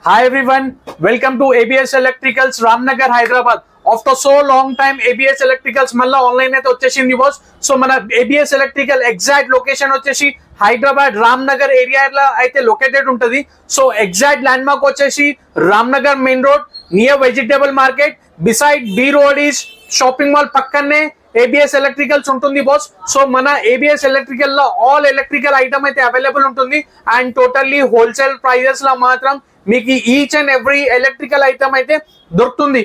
Hi everyone, welcome to ABS Electricals Ramnagar Hyderabad. After so long time ABS Electricals malla online aithe vachesindi boss. So mana ABS Electrical exact location vachesi Hyderabad Ramnagar area la aithe located untadi. So exact landmark vachesi Ramnagar main road near vegetable market beside B Road is shopping mall pakkanne ABS Electricals ఉంటుంది boss. So mana ABS Electrical la all electrical item aithe available ఉంటుంది and totally wholesale prices la matram మీకు each and every electrical item అయితే దొరుకుతుంది.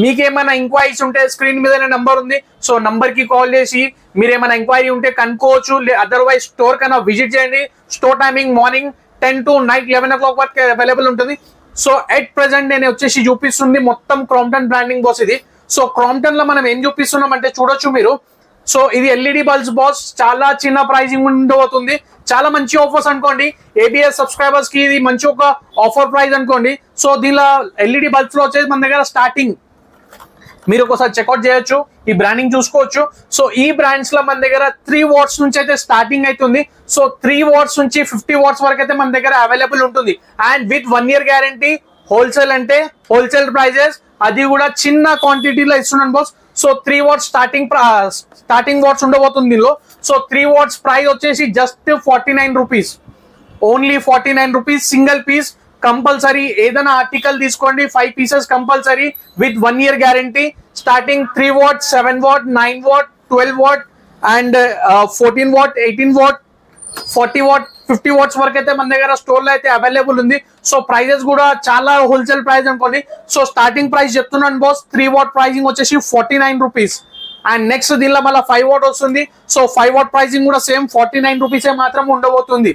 మీకేమైనా enquiries ఉంటే screen మీద number ఉంది, so number కి కాల్ చేసి మీరు ఏమైనా ఎంక్వైరీ ఉంటే కనుక్కోవచ్చు. అదర్వైజ్ స్టోర్ కన్నా విజిట్ చేయండి. Store timing morning 10 to night 11 o'clock వరకు అవైలబుల్ ఉంటుంది. సో ఎట్ ప్రెసెంట్ నేను వచ్చేసి చూపిస్తుంది మొత్తం క్రాంప్టన్ బ్రాండింగ్ బాస్ ఇది. సో క్రాంప్టన్ లో మనం ఏం చూపిస్తున్నాం అంటే చూడొచ్చు మీరు. సో ఇది ఎల్ఈడి బల్బ్స్ బాస్, చాలా చిన్న ప్రైజింగ్ ఉండబోతుంది, చాలా మంచి ఆఫర్స్ అనుకోండి. ఏబిఎస్ సబ్స్క్రైబర్స్ కి ఇది మంచి ఒక ఆఫర్ ప్రైస్ అనుకోండి. సో దీనిలో ఎల్ఈడి బల్బ్స్ లో వచ్చేసి మన దగ్గర స్టార్టింగ్ మీరు ఒకసారి చెక్అౌట్ చేయొచ్చు, ఈ బ్రాండింగ్ చూసుకోవచ్చు. సో ఈ బ్రాండ్స్ లో మన దగ్గర 3 watts నుంచి అయితే స్టార్టింగ్ అవుతుంది. సో 3 watts నుంచి 50 watts వరకు అయితే మన దగ్గర అవైలబుల్ ఉంటుంది. And with 1 year guarantee. Wholesale అంటే హోల్సేల్ ప్రైజెస్, అది కూడా చిన్న క్వాంటిటీలో ఇస్తున్నాను boss. So 3 watts starting watts ఉండబోతుంది దీనిలో. సో 3 watts ప్రైస్ వచ్చేసి just 49 rupees, only 49 rupees single piece. Compulsory ఏదైనా ఆర్టికల్ తీసుకోండి, 5 pieces compulsory with 1 year guarantee. Starting 3 watt, 7 watt, 9 watt, 12 watt and 14 watt, 18 watt, 40 watt, 50 watts వరకు అయితే మన దగ్గర store లో అయితే అవైలబుల్ ఉంది. సో ప్రైజెస్ కూడా చాలా హోల్సేల్ ప్రైస్ అనుకోండి. సో స్టార్టింగ్ ప్రైస్ చెప్తున్నాను బాస్, 3 watt ప్రైజింగ్ వచ్చేసి 49 రూపీస్. అండ్ నెక్స్ట్ దీనిలో మళ్ళీ 5 watt వస్తుంది. సో 5 watt ప్రైజింగ్ కూడా సేమ్ 49 రూపీసే మాత్రం ఉండబోతుంది.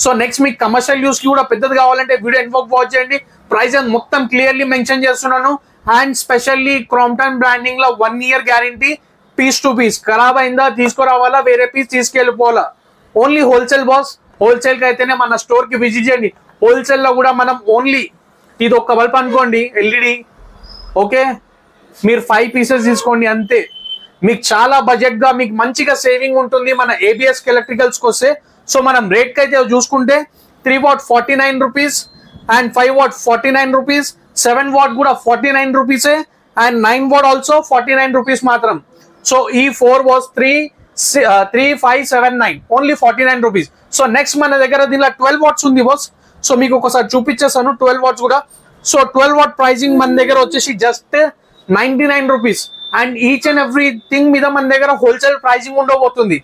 సో నెక్స్ట్ మీకు కమర్షియల్ యూస్ కి కూడా పెద్దది కావాలంటే వీడియో ఎండ్ వాచ్ చేయండి. ప్రైజెస్ మొత్తం క్లియర్లీ మెన్షన్ చేస్తున్నాను. అండ్ స్పెషల్లీ క్రాంప్టన్ బ్రాండింగ్ లో 1 year guarantee. Piece to piece ఖరాబ్ అయిందా తీసుకురావాలా, వేరే పీస్ తీసుకెళ్ళిపోవాలా. Only wholesale boss. హోల్సేల్ కి అయితేనే మన స్టోర్ కి విజిట్ చేయండి. హోల్సేల్ లో కూడా మనం ఓన్లీ ఇది ఒక్క బల్బ్ అనుకోండి ఎల్ఈడి, ఓకే, మీరు 5 pieces తీసుకోండి అంతే. మీకు చాలా బడ్జెట్ గా మీకు మంచిగా సేవింగ్ ఉంటుంది మన ఏబిఎస్ ఎలక్ట్రికల్స్ కి వస్తే. సో మనం రేట్ కి అయితే చూసుకుంటే 3 watt 49 rupees and 5 watt 49 rupees, 7 watt కూడా 49 రూపీసే అండ్ 9 watt ఆల్సో 49 రూపీస్ మాత్రం. సో ఈ 4 was 3579, only 49 rupees. So next మన దగ్గర దీనిలో 12 watts ఉంది బాస్. సో మీకు ఒకసారి చూపించేస్తాను 12 watts కూడా. సో 12 watt ప్రైజింగ్ మన దగ్గర వచ్చేసి just 99 rupees. And each and everything మీద మన దగ్గర హోల్సేల్ ప్రైజింగ్ ఉండబోతుంది.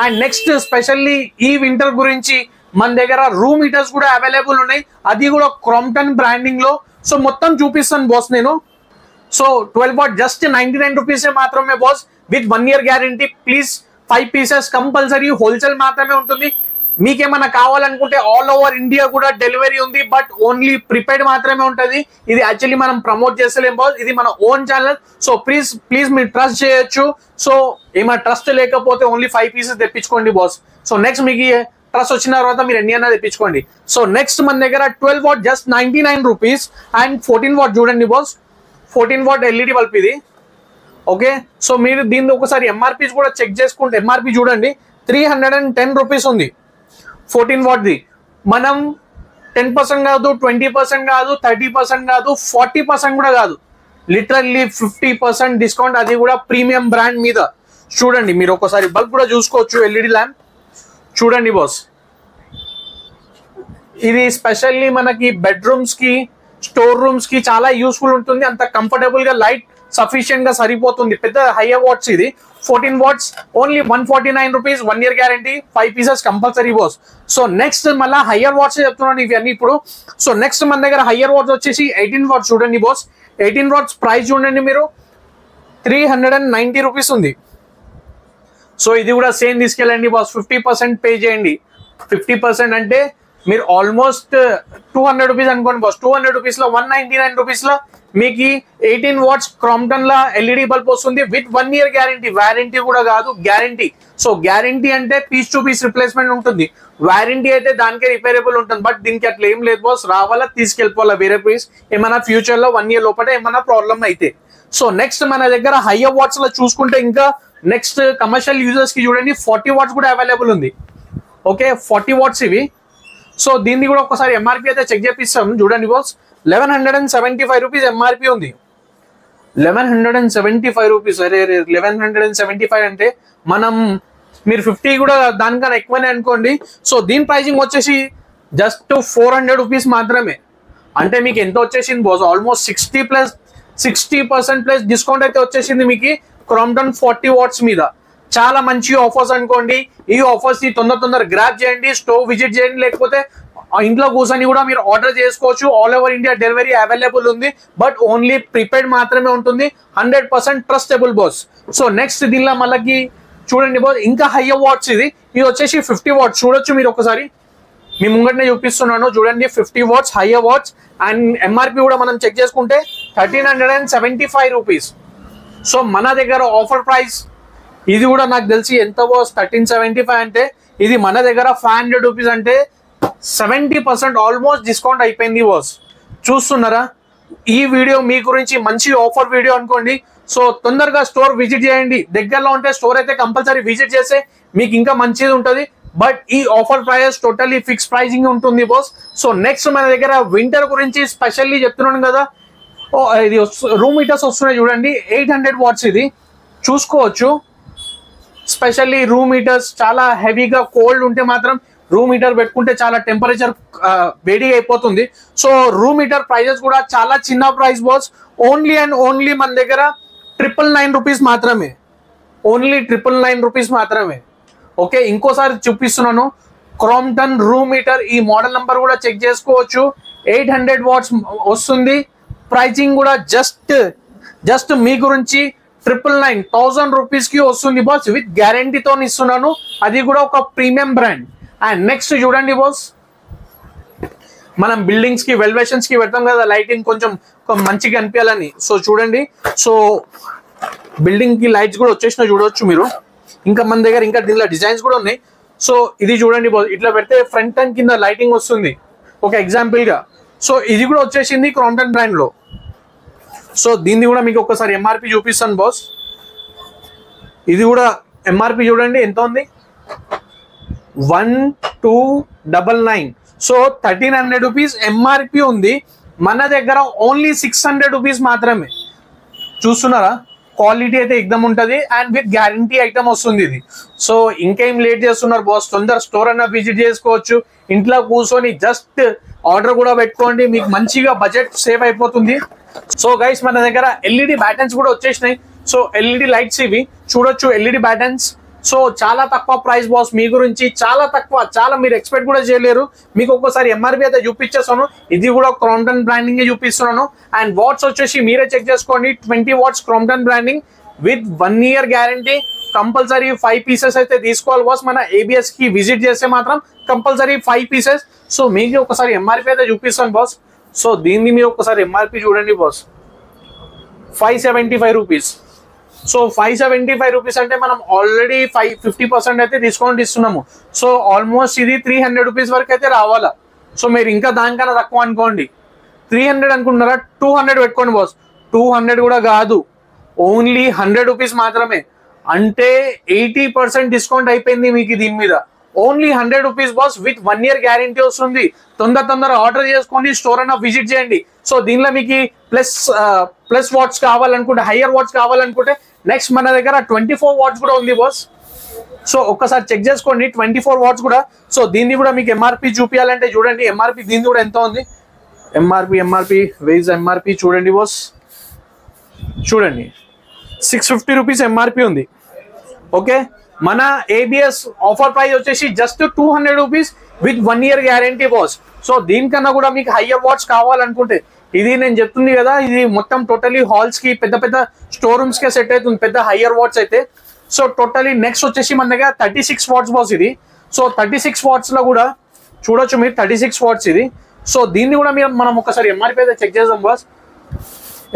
అండ్ నెక్స్ట్ స్పెషల్లీ ఈ వింటర్ గురించి మన దగ్గర రూమ్ హీటర్స్ కూడా అవైలబుల్ ఉన్నాయి, అది కూడా క్రాంప్టన్ బ్రాండింగ్ లో. సో మొత్తం చూపిస్తాను బాస్ నేను. సో 12 watt జస్ట్ 99 రూపీసే మాత్రమే boss with 1 year guarantee. Please 5 pieces compulsory, wholesale మాత్రమే ఉంటుంది. మీకేమైనా కావాలనుకుంటే ఆల్ ఓవర్ ఇండియా కూడా డెలివరీ ఉంది, బట్ ఓన్లీ ప్రిపేర్డ్ మాత్రమే ఉంటుంది. ఇది యాక్చువల్లీ మనం ప్రమోట్ చేస్తలేం బాస్, ఇది మన ఓన్ ఛానల్. సో ప్లీజ్ మీరు ట్రస్ట్ చేయొచ్చు. సో ఏమైనా ట్రస్ట్ లేకపోతే ఓన్లీ 5 pieces తెప్పించుకోండి బాస్. సో నెక్స్ట్ మీకు ట్రస్ట్ వచ్చిన తర్వాత మీరు ఎన్ని అన్నా తెప్పించుకోండి. సో నెక్స్ట్ మన దగ్గర 12 watt just 99 rupees and 14 watt చూడండి బాస్, 14 watt ఎల్ఈడి బల్బ్ ఇది, ఓకే. సో మీరు దీన్ని ఒకసారి ఎంఆర్పీస్ కూడా చెక్ చేసుకుంటే ఎంఆర్పీ చూడండి 310 రూపీస్ ఉంది 14 watt ది. మనం 10% కాదు, 20% కాదు, 30% కాదు, 40% కూడా కాదు, లిటరల్లీ 50% డిస్కౌంట్, అది కూడా ప్రీమియం బ్రాండ్ మీద. చూడండి మీరు ఒకసారి బల్బ్ కూడా చూసుకోవచ్చు, ఎల్ఈడి ల్యాంప్ చూడండి బాస్. ఇది స్పెషల్లీ మనకి బెడ్రూమ్స్ కి, స్టోర్ రూమ్స్ కి చాలా యూస్ఫుల్ ఉంటుంది. అంత కంఫర్టబుల్ గా లైట్ సఫిషియెంట్ గా సరిపోతుంది. పెద్ద హైయర్ వాట్స్ ఇది 14 watts only 149 rupees, 1 year guarantee, 5 pieces compulsory boss. So next మళ్ళీ హయ్యర్ వాట్స్ చెప్తున్నాను ఇవన్నీ ఇప్పుడు. సో నెక్స్ట్ మన దగ్గర హయ్యర్ వాట్స్ వచ్చేసి 18 watts చూడండి బాస్. 18 watts ప్రైస్ చూడండి మీరు 390 రూపీస్ ఉంది. సో ఇది కూడా సేమ్ తీసుకెళ్ళండి బాస్, 50% పే చేయండి. 50% అంటే మీరు ఆల్మోస్ట్ 200 రూపీస్ అనుకోండి బాస్. 200 రూపీస్ లో 199 రూపీస్ లో మీకు 18 watts క్రాంప్టన్ లా ఎల్ఈడి బల్బ్ వస్తుంది విత్ 1 year గ్యారంటీ. వారంటీ కూడా కాదు, గ్యారంటీ. సో గ్యారంటీ అంటే పీస్ టు పీస్ రిప్లేస్మెంట్ ఉంటుంది, వారంటీ అయితే దానికే రిపేరబుల్ ఉంటుంది. బట్ దీనికి అట్లా ఏం లేదు బాస్, రావాలా తీసుకెళ్ళిపోవాలా వేరే పీస్, ఏమైనా ఫ్యూచర్ లో 1 year లోపల ఏమైనా ప్రాబ్లమ్ అయితే. సో నెక్స్ట్ మన దగ్గర హయ్యర్ వాట్స్ లో చూసుకుంటే ఇంకా నెక్స్ట్ కమర్షియల్ యూజర్స్ కి చూడండి 40 watts కూడా అవైలబుల్ ఉంది, ఓకే. 40 watts ఇవి. సో దీన్ని కూడా ఒకసారి ఎంఆర్పి అయితే చెక్ చేపిస్తాం చూడండి బాస్. 1175 రూపీస్ ఎంఆర్పి ఉంది. 1175 రూపీస్. అరే 1175 అంటే మనం మీరు 50 కూడా దానికన్నా ఎక్కువనే అనుకోండి. సో దీని ప్రైజింగ్ వచ్చేసి జస్ట్ 400 రూపీస్ మాత్రమే. అంటే మీకు ఎంత వచ్చేసింది బాస్, ఆల్మోస్ట్ 60% ప్లస్ డిస్కౌంట్ అయితే వచ్చేసింది మీకు క్రాంప్టన్ 40 వాట్స్ మీద. చాలా మంచి ఆఫర్స్ అనుకోండి. ఈ ఆఫర్స్ ని తొందర గ్రాబ్ చేయండి, స్టోర్ విజిట్ చేయండి, లేకపోతే ఇంట్లో కూర్చొని కూడా మీరు ఆర్డర్ చేసుకోవచ్చు. All over India delivery available ఉంది. బట్ ఓన్లీ ప్రీపెయిడ్ మాత్రమే ఉంటుంది. 100% ట్రస్టబుల్ బాస్. సో నెక్స్ట్ దీనిలో మళ్ళీ చూడండి బాస్, ఇంకా హయ్యర్ వాట్స్ ఇది వచ్చేసి 50 వాట్స్. చూడొచ్చు మీరు ఒకసారి, మీ ముంగటనే చూపిస్తున్నాను చూడండి. 50 watts higher watts. And MRP కూడా మనం చెక్ చేసుకుంటే 1375 రూపీస్. సో మన దగ్గర ఆఫర్ ప్రైస్ ఇది కూడా నాకు తెలిసి ఎంత బాస్, 1375 అంటే ఇది మన దగ్గర 500 రూపీస్ అంటే 70% ఆల్మోస్ట్ డిస్కౌంట్ అయిపోయింది బాస్. చూస్తున్నారా? ఈ వీడియో మీ గురించి మంచి ఆఫర్ వీడియో అనుకోండి. సో తొందరగా స్టోర్ విజిట్ చేయండి. దగ్గరలో ఉంటే స్టోర్ అయితే కంపల్సరీ విజిట్ చేస్తే మీకు ఇంకా మంచిది ఉంటుంది. బట్ ఈ offer price totally fix pricing ఉంటుంది బాస్. సో నెక్స్ట్ మన దగ్గర వింటర్ గురించి స్పెషల్లీ చెప్తున్నాను కదా. ఇది రూమ్ హీటర్స్ వస్తున్నాయి చూడండి. 800 వాట్స్ ఇది చూసుకోవచ్చు. స్పెషల్లీ రూమ్ హీటర్స్ చాలా హెవీగా కోల్డ్ ఉంటే మాత్రం రూమ్ హీటర్ పెట్టుకుంటే చాలా టెంపరేచర్ వేడిగా అయిపోతుంది. సో రూమ్ హీటర్ ప్రైజెస్ కూడా చాలా చిన్న price boss. Only and only మన దగ్గర 999 రూపీస్ మాత్రమే. ఓన్లీ 999 రూపీస్ మాత్రమే. ఓకే, ఇంకోసారి చూపిస్తున్నాను. క్రాంప్టన్ రూమ్ హీటర్ ఈ మోడల్ నంబర్ కూడా చెక్ చేసుకోవచ్చు. 800 వాట్స్ వస్తుంది. ప్రైజింగ్ కూడా జస్ట్ మీ గురించి 999 రూపీస్ కి వస్తుంది బాస్. విత్ గ్యారంటీతో ఇస్తున్నాను. అది కూడా ఒక ప్రీమియం బ్రాండ్. అండ్ నెక్స్ట్ చూడండి బాస్, మనం బిల్డింగ్స్ కి వెల్వేషన్స్ కి పెడతాం కదా, లైటింగ్ కొంచెం మంచిగా అనిపించాలని. సో చూడండి, సో బిల్డింగ్ కి లైట్స్ కూడా వచ్చేసినా చూడవచ్చు మీరు. ఇంకా మన దగ్గర ఇంకా దీనిలో డిజైన్స్ కూడా ఉన్నాయి. సో ఇది చూడండి బాస్, ఇట్లా పెడితే ఫ్రంట్ అండ్ కింద లైటింగ్ వస్తుంది ఒక ఎగ్జాంపుల్ గా. సో ఇది కూడా వచ్చేసింది క్రాంప్టన్ బ్రాండ్ లో. సో దీన్ని కూడా మీకు ఒకసారి ఎంఆర్పి చూపిస్తాను బాస్. ఇది కూడా ఎంఆర్పి చూడండి ఎంత ఉంది, 1299. సో 1300 రూపీస్ ఎంఆర్పి ఉంది. మన దగ్గర ఓన్లీ 600 రూపీస్ మాత్రమే. చూస్తున్నారా? క్వాలిటీ అయితే ఎగ్దమ్ ఉంటుంది అండ్ విత్ గ్యారంటీ ఐటమ్ వస్తుంది ఇది. సో ఇంకేం లేట్ చేస్తున్నారు బాస్, తొందర స్టోర్ అన్న విజిట్ చేసుకోవచ్చు. ఇంట్లో కూర్చొని జస్ట్ ఆర్డర్ కూడా పెట్టుకోండి, మీకు మంచిగా బడ్జెట్ సేవ్ అయిపోతుంది. సో గైస్ మన దగ్గర ఎల్ఈడి బ్యాటన్స్ కూడా వచ్చేసినాయి. సో ఎల్ఈడి లైట్స్ ఇవి చూడొచ్చు, ఎల్ఈడి బ్యాటన్స్. సో చాలా తక్కువ ప్రైస్ బాస్, మీ గురించి చాలా తక్కువ, చాలా మీరు ఎక్స్పెక్ట్ కూడా చేయలేరు. మీకు ఒక్కోసారి ఎంఆర్పి అయితే చూపించేస్తాను. ఇది కూడా క్రాంప్టన్ బ్రాండింగ్ చూపిస్తున్నాను. అండ్ వాట్స్ వచ్చేసి మీరే చెక్ చేసుకోండి. 20 watts Crompton branding with 1 year guarantee. Compulsory 5 pieces అయితే తీసుకోవాలి బాస్. మన ABS కి విజిట్ చేస్తే మాత్రం కంపల్సరీ 5 పీసెస్. సో మీకు ఒకసారి ఎంఆర్పి అయితే చూపిస్తాను బాస్. సో దీన్ని మీరు ఒకసారి ఎంఆర్పి చూడండి బాస్, 575 రూపీస్. సో 575 రూపీస్ అంటే మనం ఆల్రెడీ 50% అయితే డిస్కౌంట్ ఇస్తున్నాము. సో ఆల్మోస్ట్ ఇది 300 రూపీస్ వరకు అయితే రావాలా. సో మీరు ఇంకా దానికన్నా తక్కువ అనుకోండి. 300 అనుకుంటున్నారా, 200 పెట్టుకోండి బాస్. 200 కూడా కాదు, ఓన్లీ 100 రూపీస్ మాత్రమే. అంటే 80% డిస్కౌంట్ అయిపోయింది మీకు దీని మీద. Only 100 rupees boss with 1 year guarantee వస్తుంది. తొందర ఆర్డర్ చేసుకోండి, స్టోర్ అన్న విజిట్ చేయండి. సో దీనిలో మీకు ప్లస్ వాట్స్ కావాలనుకుంటే, హయ్యర్ వాట్స్ కావాలనుకుంటే నెక్స్ట్ మన దగ్గర 24 వాట్స్ కూడా ఉంది బాస్. సో ఒక్కసారి చెక్ చేసుకోండి 24 వాట్స్ కూడా. సో దీన్ని కూడా మీకు ఎంఆర్పి చూపించాలంటే చూడండి, ఎంఆర్పి దీన్ని కూడా ఎంత ఉంది. ఎంఆర్పి వేజ్ ఎంఆర్పి చూడండి బాస్, చూడండి 650 రూపీస్ ఎంఆర్పి ఉంది. ఓకే, మన ABS ఆఫర్ ప్రైస్ వచ్చేసి just 200 rupees with 1 year guarantee boss. So దీనికన్నా కూడా మీకు హయ్యర్ వాట్స్ కావాలనుకుంటే, ఇది నేను చెప్తుంది కదా, ఇది మొత్తం టోటలీ హాల్స్ కి పెద్ద స్టోర్ రూమ్స్ కి సెట్ అవుతుంది, పెద్ద హయ్యర్ వాట్స్ అయితే. సో టోటలీ నెక్స్ట్ వచ్చేసి మన దగ్గర 36 వాట్స్ బాస్ ఇది. సో 36 వాట్స్ లో కూడా చూడొచ్చు మీరు, 36 వాట్స్ ఇది. సో దీన్ని కూడా మనం ఒకసారి ఎంఆర్పి అయితే చెక్ చేద్దాం బాస్.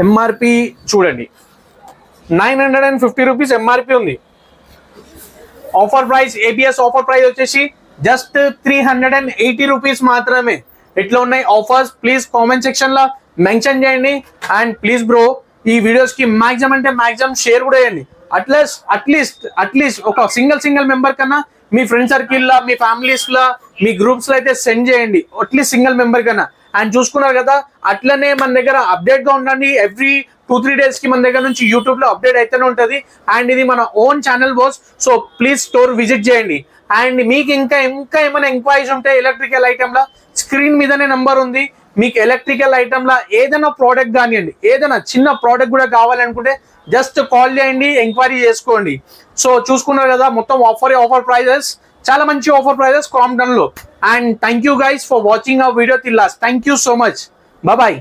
ఎంఆర్పి చూడండి 950 రూపీస్ ఎంఆర్పి ఉంది. Offer price ABS offer price వచ్చేసి జస్ట్ 380 రూపీస్ మాత్రమే. ఎట్లా ఉన్నాయి ఆఫర్స్ ప్లీజ్ కామెంట్ సెక్షన్ లో మెన్షన్ చేయండి. అండ్ ప్లీజ్ బ్రో ఈ వీడియోస్ కి మాక్సిమం అంటే మాక్సిమం షేర్ కూడా చేయండి. అట్లీస్ట్ ఒక సింగిల్ మెంబర్ కన్నా మీ ఫ్రెండ్ సర్కిల్ లా, మీ ఫ్యామిలీస్ లా మీ గ్రూప్స్ లో అయితే సెండ్ చేయండి, అట్లీస్ట్ సింగిల్ మెంబర్ కన్నా. అండ్ చూసుకున్నారు కదా, అట్లనే మన దగ్గర అప్డేట్ గా ఉండండి. ఎవ్రీ 2-3 days కి మన దగ్గర నుంచి యూట్యూబ్ లో అప్డేట్ అయితేనే ఉంటది. అండ్ ఇది మన own channel boss, so please store visit చేయండి. అండ్ మీకు ఇంకా ఏమైనా ఎంక్వైరీస్ ఉంటే ఎలక్ట్రికల్ ఐటమ్ లా స్క్రీన్ మీదనే నంబర్ ఉంది. మీకు ఎలక్ట్రికల్ ఐటమ్ లా ఏదైనా ప్రోడక్ట్ కానివ్వండి, ఏదైనా చిన్న ప్రోడక్ట్ కూడా కావాలనుకుంటే జస్ట్ కాల్ చేయండి, ఎంక్వైరీ చేసుకోండి. సో చూసుకున్నారు కదా, మొత్తం ఆఫర్ ప్రైజెస్, చాలా మంచి ఆఫర్ ప్రైజెస్ క్రాంప్టన్ లో. And thank you guys for watching our video till last. Thank you so much. Bye.